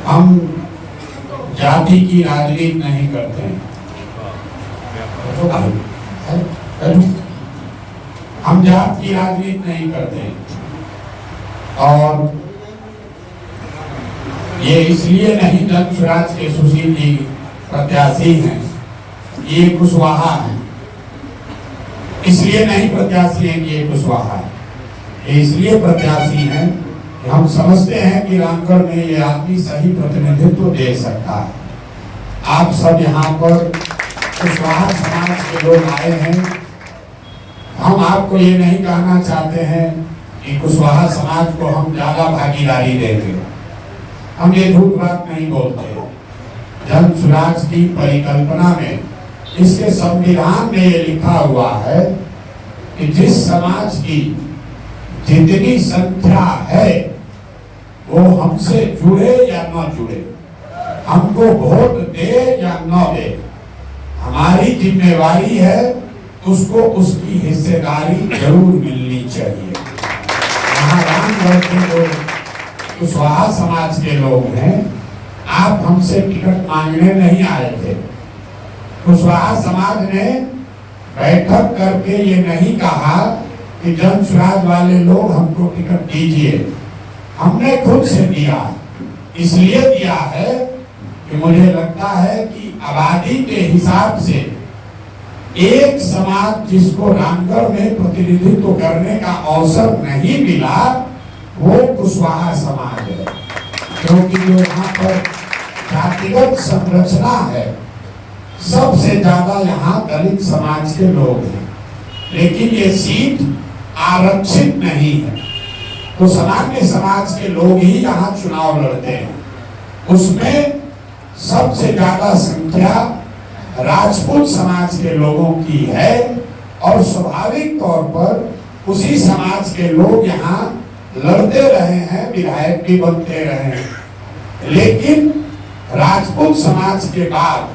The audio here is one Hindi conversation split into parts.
हम जाति की राजनीति नहीं करते हैं। हम जात की राजनीति नहीं करते हैं। और ये इसलिए नहीं जनसुराज के सुशील जी प्रत्याशी हैं, ये कुशवाहा हैं, इसलिए नहीं प्रत्याशी हैं कि ये कुशवाहा है, ये इसलिए प्रत्याशी हैं कि हम समझते हैं कि रामगढ़ में ये आदमी सही प्रतिनिधित्व दे सकता है। आप सब यहाँ पर कुशवाहा समाज के लोग आए हैं। हम आपको ये नहीं कहना चाहते हैं कि कुशवाहा समाज को हम ज्यादा भागीदारी देंगे, हम ये झूठ बात नहीं बोलते। जनसुराज की परिकल्पना में, इसके संविधान में ये लिखा हुआ है कि जिस समाज की जितनी संख्या है वो हमसे जुड़े या न जुड़े, हमको वोट दे या न दे, हमारी जिम्मेवारी है उसको उसकी हिस्सेदारी जरूर मिलनी चाहिए। यहाँ रामगढ़ के लोग कुशवाहा समाज के लोग हैं, आप हमसे टिकट मांगने नहीं आए थे। कुशवाहा समाज ने बैठक करके ये नहीं कहा कि जनसुराज वाले लोग हमको टिकट दीजिए, हमने खुद से दिया। इसलिए दिया है कि मुझे लगता है कि आबादी के हिसाब से एक समाज जिसको रामगढ़ में प्रतिनिधित्व करने का अवसर नहीं मिला वो कुशवाहा समाज है, क्योंकि जो यहाँ पर जातिगत संरचना है सबसे ज्यादा यहाँ दलित समाज के लोग हैं, लेकिन ये सीट आरक्षित नहीं है, तो सामान्य समाज के लोग ही यहाँ चुनाव लड़ते हैं। उसमें सबसे ज्यादा संख्या राजपूत समाज के लोगों की है और स्वाभाविक तौर पर उसी समाज के लोग यहाँ लड़ते रहे हैं, विधायक भी बनते रहे हैं। लेकिन राजपूत समाज के बाद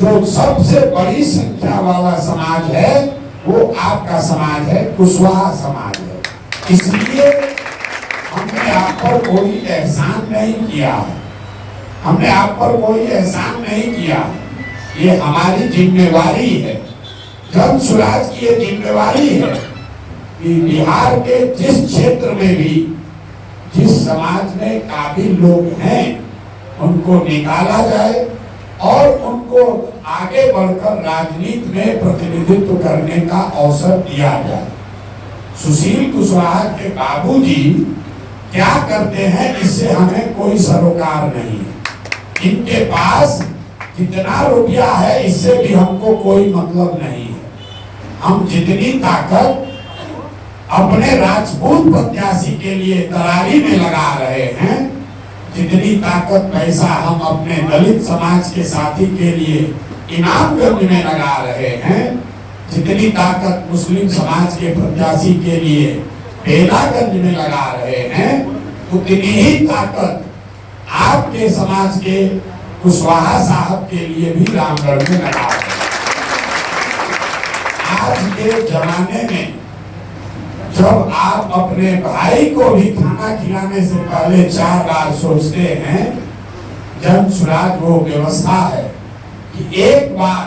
जो सबसे बड़ी संख्या वाला समाज है वो आपका समाज है, कुशवाहा समाज है। इसलिए हमने आप पर कोई एहसान नहीं किया है, हमने आप पर कोई एहसान नहीं किया, ये हमारी जिम्मेवारी है। जनसुराज की ये जिम्मेवारी है कि बिहार के जिस क्षेत्र में भी जिस समाज में काबिल लोग हैं उनको निकाला जाए और उनको आगे बढ़कर राजनीति में प्रतिनिधित्व करने का अवसर दिया जाए। सुशील कुशवाहा के बाबूजी क्या करते हैं इससे हमें कोई सरोकार नहीं है, इनके पास कितना रुपया है इससे भी हमको कोई मतलब नहीं है। हम जितनी ताकत अपने राजपूत प्रत्याशी के लिए तरारी में लगा रहे हैं, जितनी ताकत पैसा हम अपने दलित समाज के साथी के लिए इमामगंज में लगा रहे हैं, जितनी ताकत मुस्लिम समाज के प्रत्याशी के लिए बेलागंज में लगा रहे हैं, उतनी ही ताकत आपके समाज के कुशवाहा साहब के लिए भी रामगढ़ में लगा रहे हैं। आज के जमाने में जब आप अपने भाई को भी खाना खिलाने से पहले 4 बार सोचते हैं, जनसुराज वो व्यवस्था है कि एक बार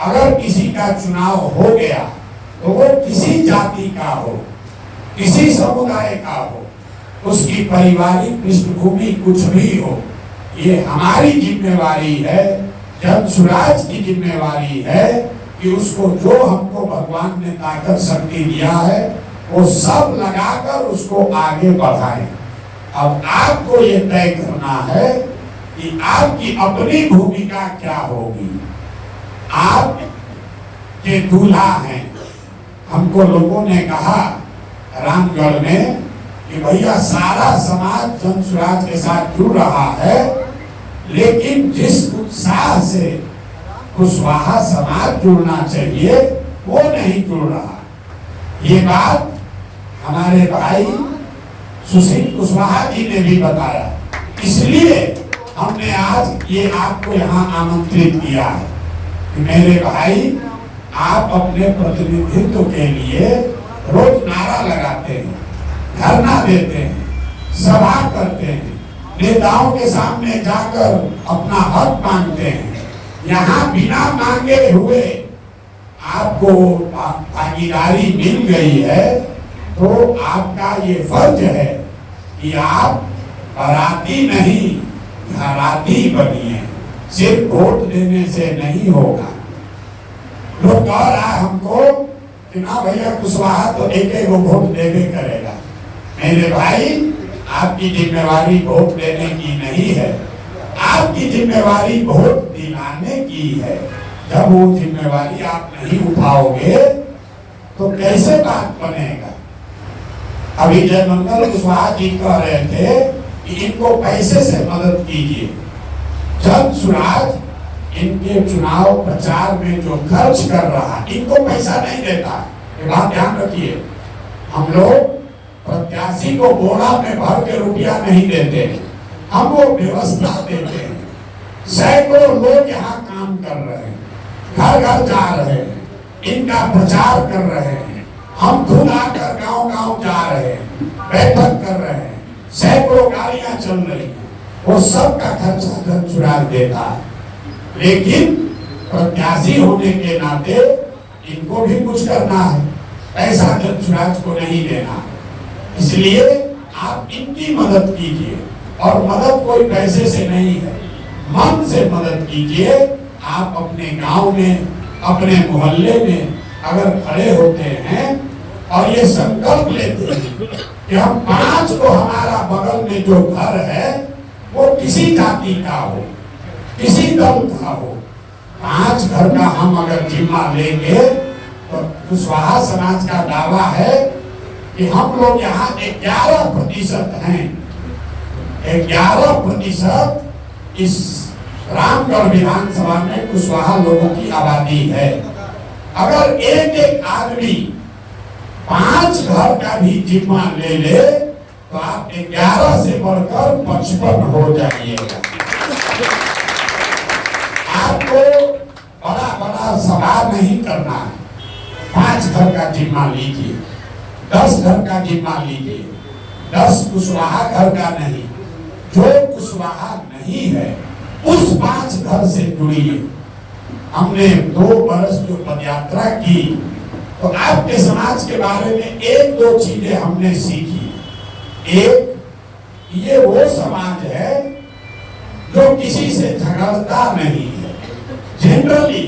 अगर किसी का चुनाव हो गया तो वो किसी जाति का हो, किसी समुदाय का हो, उसकी पारिवारिक पृष्ठभूमि कुछ भी हो, ये हमारी जिम्मेवारी है, जनसुराज की जिम्मेवारी है कि उसको जो हमको भगवान ने ताकत शक्ति दिया है वो सब लगाकर उसको आगे बढ़ाएं। अब आपको ये तय करना है कि आपकी अपनी भूमिका क्या होगी। आप के दूल्हा हैं, हमको लोगों ने कहा रामगढ़ में कि भैया सारा समाज जनसुराज के साथ जुड़ रहा है, लेकिन जिस उत्साह से कुशवाहा समाज जुड़ना चाहिए वो नहीं जुड़ रहा। ये बात हमारे भाई सुशील कुशवाहा जी ने भी बताया, इसलिए हमने आज ये आपको यहाँ आमंत्रित किया है कि मेरे भाई आप अपने प्रतिनिधित्व के लिए रोज नारा लगाते हैं, धरना देते हैं, सभा करते हैं, नेताओं के सामने जाकर अपना हक मांगते हैं। यहाँ बिना मांगे हुए आपको भागीदारी मिल गई है, तो आपका ये फर्ज है कि आप बाराती नहीं घराती बनिए। सिर्फ वोट देने से नहीं होगा। लोग कह रहा है हमको कि ना भैया कुशवाहा तो एक वोट देवे करेगा। मेरे भाई, आपकी जिम्मेवारी वोट देने की नहीं है, आपकी जिम्मेवारी वोट दिलाने की है। जब वो जिम्मेवारी आप नहीं उठाओगे तो कैसे बात बनेगा। अभी जयमंगल कुशवाहा जी कह रहे थे कि इनको पैसे से मदद कीजिए। जन सुराज इनके चुनाव प्रचार में जो खर्च कर रहा, इनको पैसा नहीं देता। ये बात ध्यान रखिए। हम लोग प्रत्याशी को बोरा में भर के रुपया नहीं देते, हम वो व्यवस्था देते हैं। सैकड़ों लोग यहाँ काम कर रहे हैं, घर घर जा रहे हैं, इनका प्रचार कर रहे हैं। हम खुद आकर गांव-गांव जा रहे हैं, बैठक कर रहे हैं, सैकड़ों गाड़ियां चल रही हैं, वो सबका खर्चा जन सुराज देता है। लेकिन प्रत्याशी होने के नाते इनको भी कुछ करना है, पैसा जन सुराज को नहीं देना। इसलिए आप इनकी मदद कीजिए, और मदद कोई पैसे से नहीं है, मन से मदद कीजिए। आप अपने गांव में, अपने मोहल्ले में अगर खड़े होते हैं और ये संकल्प लेते हैं कि हम 5 को, हमारा बगल में जो घर है वो किसी जाति का हो, किसी दल का हो, 5 घर का हम अगर जिम्मा लेंगे तो कुशवाहा समाज का दावा है कि हम लोग यहाँ 11% हैं। 11% इस रामगढ़ विधानसभा में कुशवाहा लोगों की आबादी है। अगर एक आदमी 5 घर का भी जिम्मा ले ले तो आप 11 से बढ़कर 55 हो जाइएगा। आपको बड़ा बड़ा सवाल नहीं करना है। 5 घर का जिम्मा लीजिए, 10 घर का जिम्मा लीजिए, 10 कुशवाहा घर का नहीं, जो कुशवाहा नहीं है उस 5 घर से जुड़िए। हमने 2 बरस जो पदयात्रा की तो आपके समाज के बारे में 1-2 चीजें हमने सीखी। एक, ये वो समाज है जो किसी से झगड़ता नहीं है। जनरली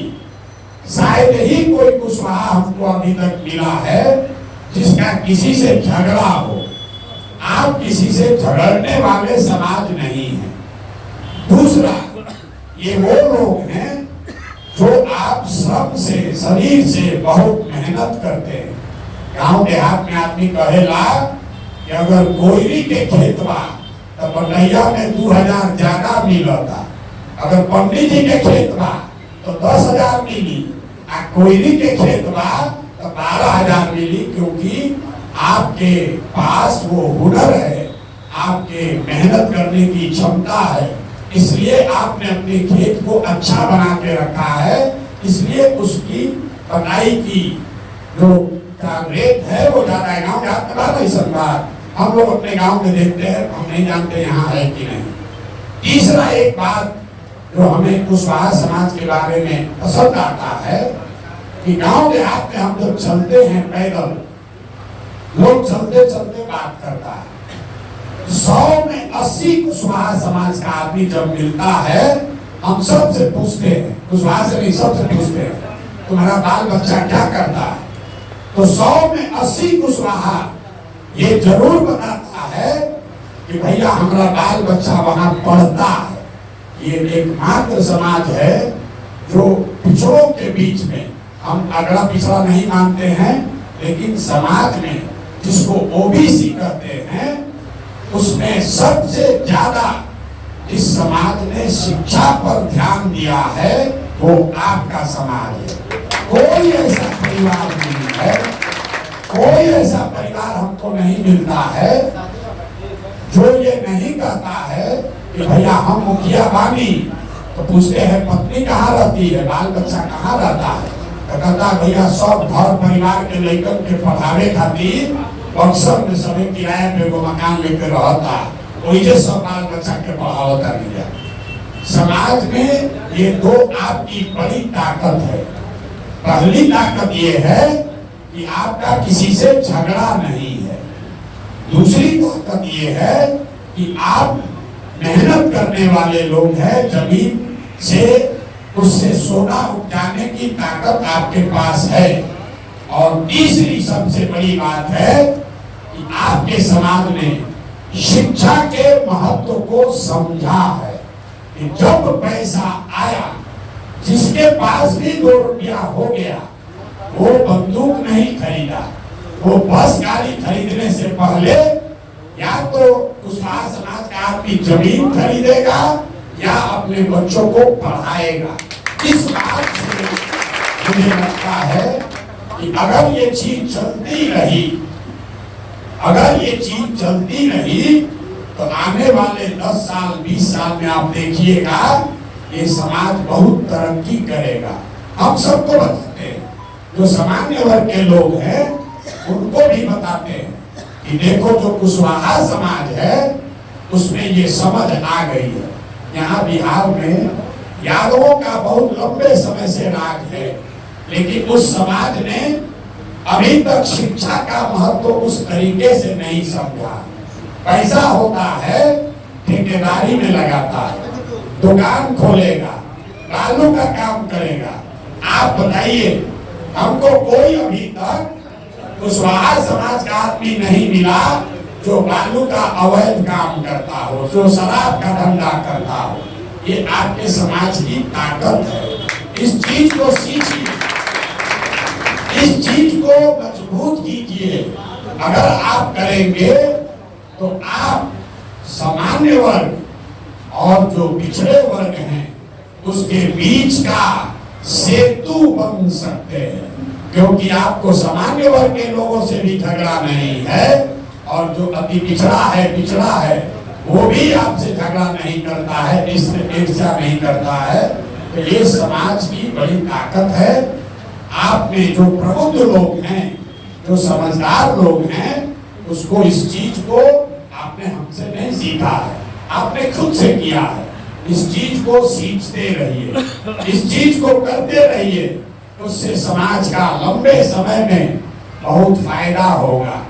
शायद ही कोई कुशवाहा हमको अभी तक मिला है जिसका किसी से झगड़ा हो। आप किसी से झगड़ने वाले समाज नहीं है। दूसरा, ये वो लोग हैं जो आप श्रम से, शरीर से बहुत मेहनत करते हैं। गांव देहात में आदमी कहेला कि अगर कोयरी के खेत बा तो बटैया में 2000 ज्यादा मिलता, अगर पंडित जी के खेत बा तो 10,000 मिली, आ कोयरी के खेत बा तो 12,000 मिली। क्योंकि आपके पास वो हुनर है, आपके मेहनत करने की क्षमता है, इसलिए आपने अपने खेत को अच्छा बना के रखा है। इसलिए उसकी कटाई की जो रेट है वो ज्यादा है। गाँव देहात में बात है सरकार, हम लोग अपने गांव में देखते हैं, हम नहीं जानते यहाँ है कि नहीं। तीसरा एक बात जो हमें कुशवाहा समाज के बारे में पसंद आता है कि गांव देहात में हम जब चलते हैं पैदल, लोग चलते चलते बात करता है। 100 में 80 कुशवाहा समाज का आदमी जब मिलता है, हम सबसे पूछते हैं, कुशवाहा से नहीं सबसे पूछते हैं, तुम्हारा बाल बच्चा क्या करता है? तो 100 में 80 कुशवाहा ये जरूर बताता है कि भैया हमारा बाल बच्चा वहां पढ़ता है। ये एकमात्र समाज है जो पिछड़ों के बीच में, हम अगला पिछड़ा नहीं मानते हैं, लेकिन समाज में जिसको ओबीसी कहते हैं, उसमें सबसे ज्यादा जिस समाज ने शिक्षा पर ध्यान दिया है वो आपका समाज है। कोई ऐसा परिवार नहीं है, कोई ऐसा परिवार हमको नहीं मिलता है जो ये नहीं कहता है कि भैया हम मुखिया बानी, तो पूछते हैं पत्नी कहाँ रहती है, बाल बच्चा कहाँ रहता है, तो कहता भैया सब घर परिवार के लड़कन के पढ़ावे खातिर बक्सर में सभी किराए पे वो मकान लेकर रहता, वही सब बाल बच्चा के पढ़ावता नहीं। समाज में ये दो आपकी बड़ी ताकत है। पहली ताकत ये है कि आपका किसी से झगड़ा नहीं है। दूसरी ताकत ये है कि आप मेहनत करने वाले लोग हैं, जमीन से उससे सोना उपजाने की ताकत आपके पास है। और तीसरी सबसे बड़ी बात है कि आपके समाज ने शिक्षा के महत्व को समझा है कि जब पैसा आया, जिसके पास भी 2 रुपया हो गया, वो बंदूक नहीं खरीदा, वो बस गाड़ी खरीदने से पहले या तो कुशवाहा समाज का आदमी जमीन खरीदेगा या अपने बच्चों को पढ़ाएगा। इस बात से मुझे लगता है कि अगर ये चीज चलती रही, तो आने वाले 10 साल 20 साल में आप देखिएगा ये समाज बहुत तरक्की करेगा। हम सबको बताते हैं, जो सामान्य वर्ग के लोग हैं उनको भी बताते हैं कि देखो जो कुशवाहा समाज है उसमें ये समझ आ गई है। यहाँ बिहार में यादवों का बहुत लंबे समय से राज है, लेकिन उस समाज ने अभी तक शिक्षा का महत्व उस तरीके से नहीं समझा। पैसा होता है ठेकेदारी में लगाता है, दुकान खोलेगा, बालू का काम करेगा। आप बताइए, हमको कोई अभी तक कुशवाहा समाज का आदमी नहीं मिला जो बालू का अवैध काम करता हो, जो शराब का धंधा करता हो। ये आपके समाज की ताकत है। इस चीज को सीखिए, इस चीज को मजबूत कीजिए। अगर आप करेंगे तो आप सामान्य वर्ग और जो पिछड़े वर्ग हैं उसके बीच का सेतु बन सकते हैं, क्योंकि आपको सामान्य वर्ग के लोगों से भी झगड़ा नहीं है और जो अति पिछड़ा है वो भी आपसे झगड़ा नहीं करता है, इससे ईर्ष्या नहीं करता है। तो ये समाज की बड़ी ताकत है। आप में जो प्रबुद्ध लोग हैं, जो समझदार लोग हैं, उसको इस चीज को आपने हमसे नहीं सीखा है, आपने खुद से किया है। इस चीज को सीखते रहिए, इस चीज को करते रहिए, उससे समाज का लंबे समय में बहुत फायदा होगा।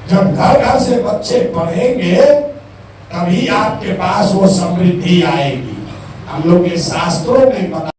जब घर घर से बच्चे पढ़ेंगे तभी आपके पास वो समृद्धि आएगी। हम लोग के शास्त्रों में बता